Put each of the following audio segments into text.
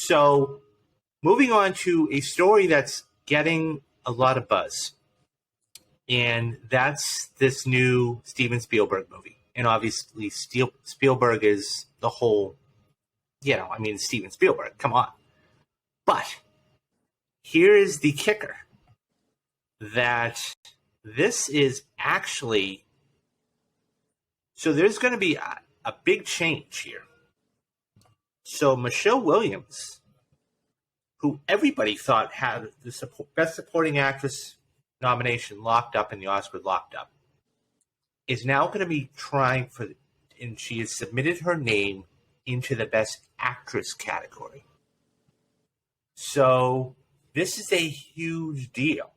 So, moving on to a story that's getting a lot of buzz, and that's this new Steven Spielberg movie. And obviously, Spielberg is the whole, Steven Spielberg, come on. But here is the kicker, that this is actually, so there's going to be a big change here. So Michelle Williams, who everybody thought had the Best Supporting Actress nomination locked up and the Oscar locked up, is now going to be trying for, and she has submitted her name into the Best Actress category. So this is a huge deal,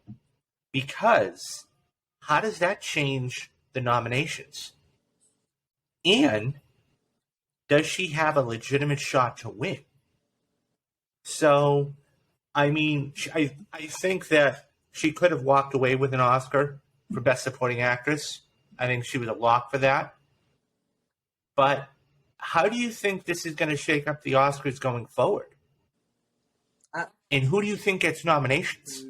because how does that change the nominations? And does she have a legitimate shot to win? So, I mean, I think that she could have walked away with an Oscar for Best Supporting Actress. I think she was a lock for that. But how do you think this is going to shake up the Oscars going forward? And who do you think gets nominations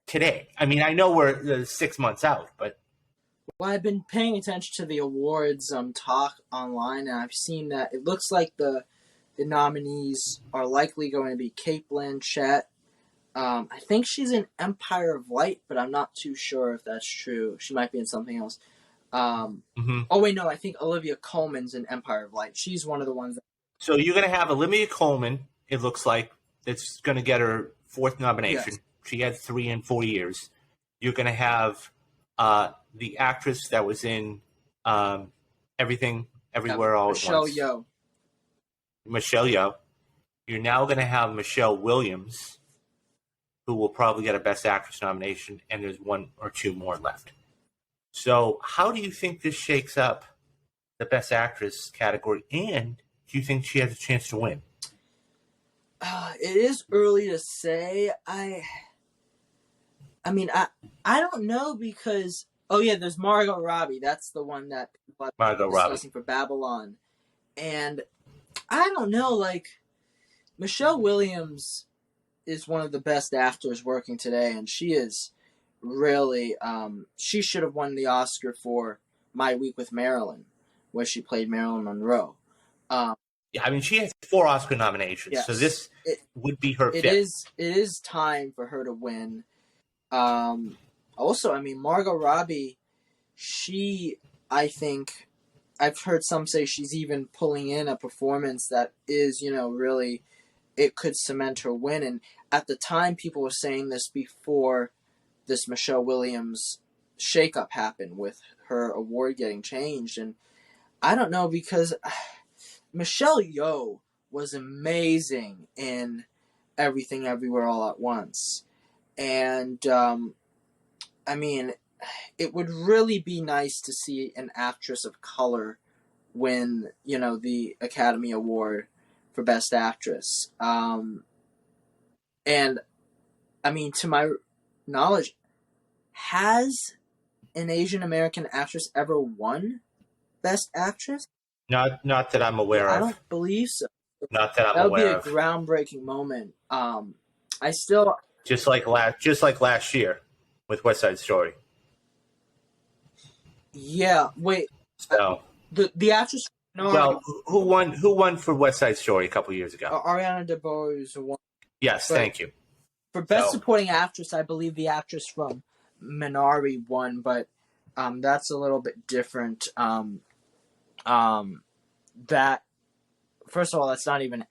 today? I mean, I know we're 6 months out, but... Well, I've been paying attention to the awards talk online, and I've seen that it looks like the nominees are likely going to be Cate Blanchett. I think she's in Empire of Light, but I'm not too sure if that's true. She might be in something else. Oh, wait, no, I think Olivia Colman's in Empire of Light. She's one of the ones. So you're going to have Olivia Colman, it looks like, that's going to get her 4th nomination. Yes. She had 3 in 4 years. You're going to have the actress that was in Everything, Everywhere, All at Once. Michelle Yeoh. You're now going to have Michelle Williams, who will probably get a Best Actress nomination, and there's 1 or 2 more left. So how do you think this shakes up the Best Actress category, and do you think she has a chance to win? It is early to say. I mean, I don't know, because there's Margot Robbie. That's the one that people are discussing for Babylon, and I don't know. Like, Michelle Williams is one of the best actors working today, and she is really. She should have won the Oscar for My Week with Marilyn, where she played Marilyn Monroe. Yeah, I mean, she has 4 Oscar nominations, yes. So this would be her 5th. It is time for her to win. Also, I mean, Margot Robbie, I think, I've heard some say she's even pulling in a performance that is, really, it could cement her win. And at the time, people were saying this before this Michelle Williams shakeup happened with her award getting changed. And I don't know, because Michelle Yeoh was amazing in Everything Everywhere All at Once. And, I mean, it would really be nice to see an actress of color win, the Academy Award for Best Actress. And, I mean, to my knowledge, has an Asian American actress ever won Best Actress? Not that I'm aware of. I don't believe so. Not that I'm aware of. That would be a groundbreaking moment. I still... Just like last year with West Side Story. Yeah, wait. So the actress... No, well, who won for West Side Story a couple years ago? Ariana DeBose won. Yes, thank you. For Best Supporting Actress, I believe the actress from Minari won, but that's a little bit different. That, first of all, that's not even,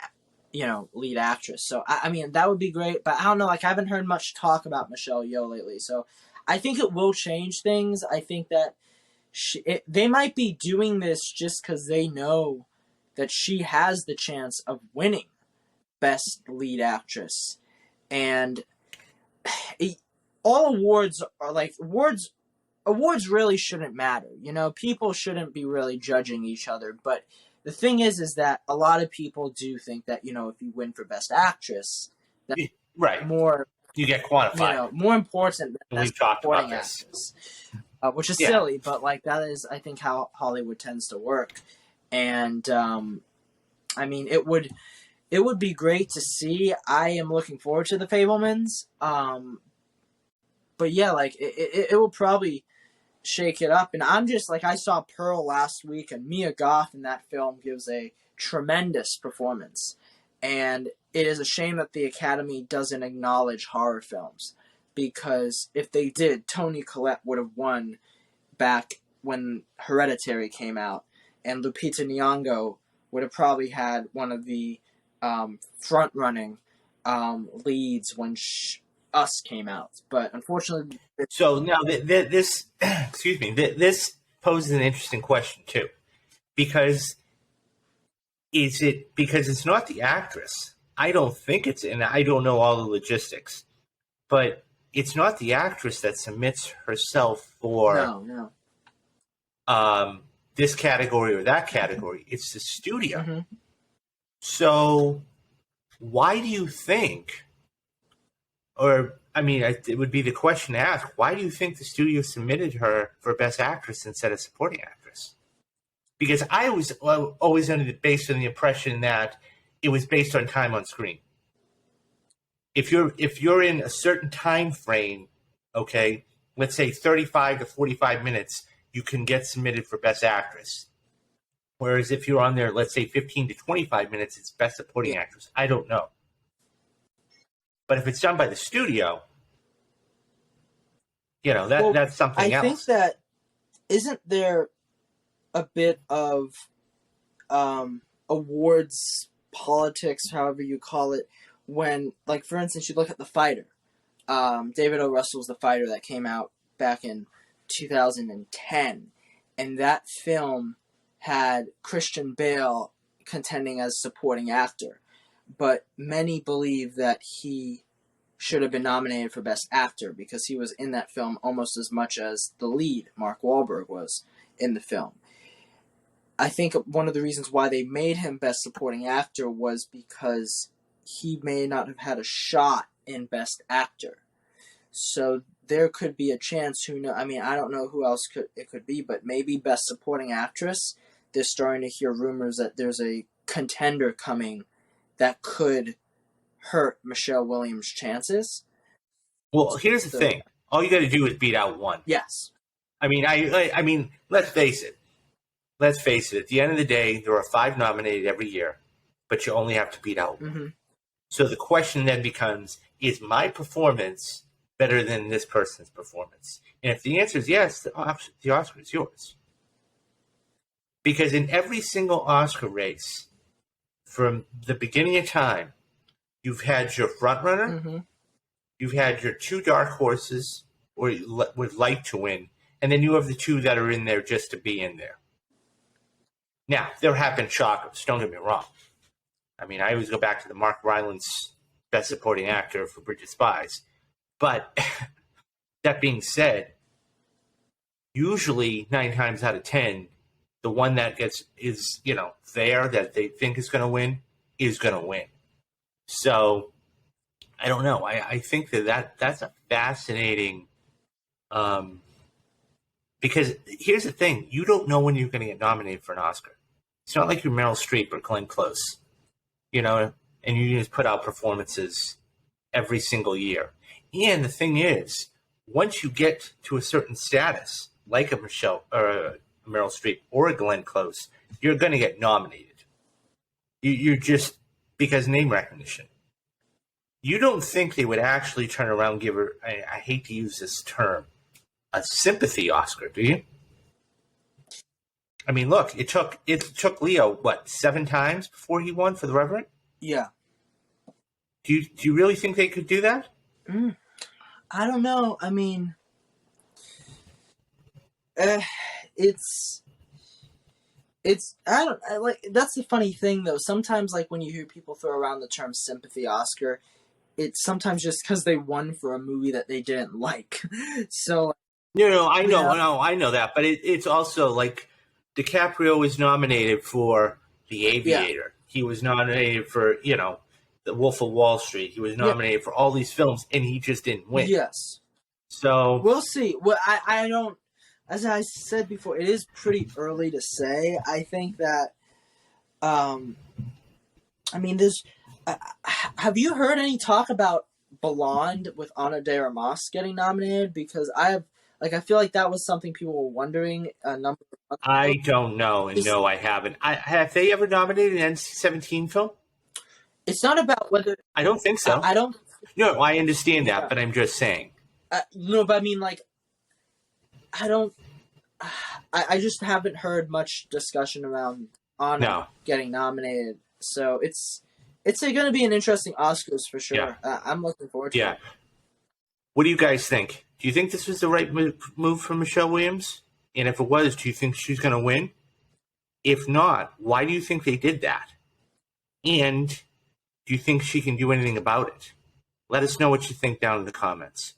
lead actress. So, I mean, that would be great, but I don't know, like, I haven't heard much talk about Michelle Yeoh lately, so I think it will change things. I think that they might be doing this just because they know that she has the chance of winning Best Lead Actress. And all awards are like, awards really shouldn't matter. People shouldn't be really judging each other. But the thing is that a lot of people do think that, if you win for Best Actress, that right, more you get quantified. More important than Best Supporting Actress. Which is silly, but like that is, I think, how Hollywood tends to work. And I mean, it it would be great to see. I am looking forward to The Fabelmans. But yeah, like it will probably shake it up. And I'm just like, I saw Pearl last week, and Mia Goth in that film gives a tremendous performance. And it is a shame that the Academy doesn't acknowledge horror films, because if they did, Toni Collette would have won back when Hereditary came out, and Lupita Nyong'o would have probably had one of the front-running leads when Us came out. But unfortunately, So now this, excuse me, this poses an interesting question too, because because it's not the actress? I don't think it's, and I don't know all the logistics, but it's not the actress that submits herself for this category or that category. It's the studio. Mm-hmm. So why do you think, or I mean, it would be the question to ask, why do you think the studio submitted her for Best Actress instead of Supporting Actress? Because I was always based on the impression that it was based on time on screen. If you're in a certain time frame, okay, let's say 35 to 45 minutes, you can get submitted for Best Actress. Whereas if you're on there, let's say 15 to 25 minutes, it's Best Supporting Actress. I don't know. But if it's done by the studio, that's something else. I think that, isn't there a bit of awards politics, however you call it, when, like, for instance, you look at The Fighter. David O. Russell's The Fighter that came out back in 2010, and that film had Christian Bale contending as supporting actor, but many believe that he should have been nominated for Best Actor because he was in that film almost as much as the lead, Mark Wahlberg, was in the film. I think one of the reasons why they made him Best Supporting Actor was because he may not have had a shot in Best Actor. So there could be a chance, I mean, I don't know who else it could be, but maybe Best Supporting Actress. They're starting to hear rumors that there's a contender coming that could hurt Michelle Williams' chances. Well, here's the thing. All you got to do is beat out one. Yes. I mean, I mean, let's face it. Let's face it. At the end of the day, there are 5 nominated every year, but you only have to beat out one. Mm-hmm. So the question then becomes, is my performance better than this person's performance? And if the answer is yes, the Oscar is yours. Because in every single Oscar race, from the beginning of time, you've had your frontrunner, Mm-hmm. you've had your 2 dark horses, or would like to win, and then you have the 2 that are in there just to be in there. Now, there have been shockers, don't get me wrong. I mean, I always go back to the Mark Rylance Best Supporting Actor for Bridge of Spies. But that being said, usually 9 times out of 10, the one that is there that they think is going to win is going to win. So I don't know. I think that's a fascinating, because here's the thing: you don't know when you're going to get nominated for an Oscar. It's not like you're Meryl Streep or Glenn Close, and you just put out performances every single year. And the thing is, once you get to a certain status, like a Meryl Streep or a Glenn Close, you're going to get nominated. You're just, because name recognition. You don't think they would actually turn around and give her, I hate to use this term, a sympathy Oscar, do you? I mean, look, it took Leo, 7 times before he won for The Revenant? Yeah. Do you really think they could do that? I don't know. I mean, it's that's the funny thing though. Sometimes, like, when you hear people throw around the term sympathy Oscar, it's sometimes just because they won for a movie that they didn't like. So I know that, but it's also like DiCaprio was nominated for The Aviator. Yeah. He was nominated for The Wolf of Wall Street. He was nominated for all these films, and he just didn't win. Yes. So we'll see. Well, I don't. As I said before, it is pretty early to say. I think that, I mean, Have you heard any talk about Blonde with Ana de Armas getting nominated? Because I feel like that was something people were wondering a number of months ago. I don't know, and Just no, I haven't. Have they ever nominated an NC-17 film? it's not about whether I don't think so. I don't No, I understand that, yeah. but I'm just saying. No, but I mean like I don't. I just haven't heard much discussion around Anna No. getting nominated. So it's going to be an interesting Oscars for sure. Yeah. I'm looking forward to Yeah. it. What do you guys think? Do you think this was the right move for Michelle Williams? And if it was, do you think she's going to win? If not, why do you think they did that? And do you think she can do anything about it? Let us know what you think down in the comments.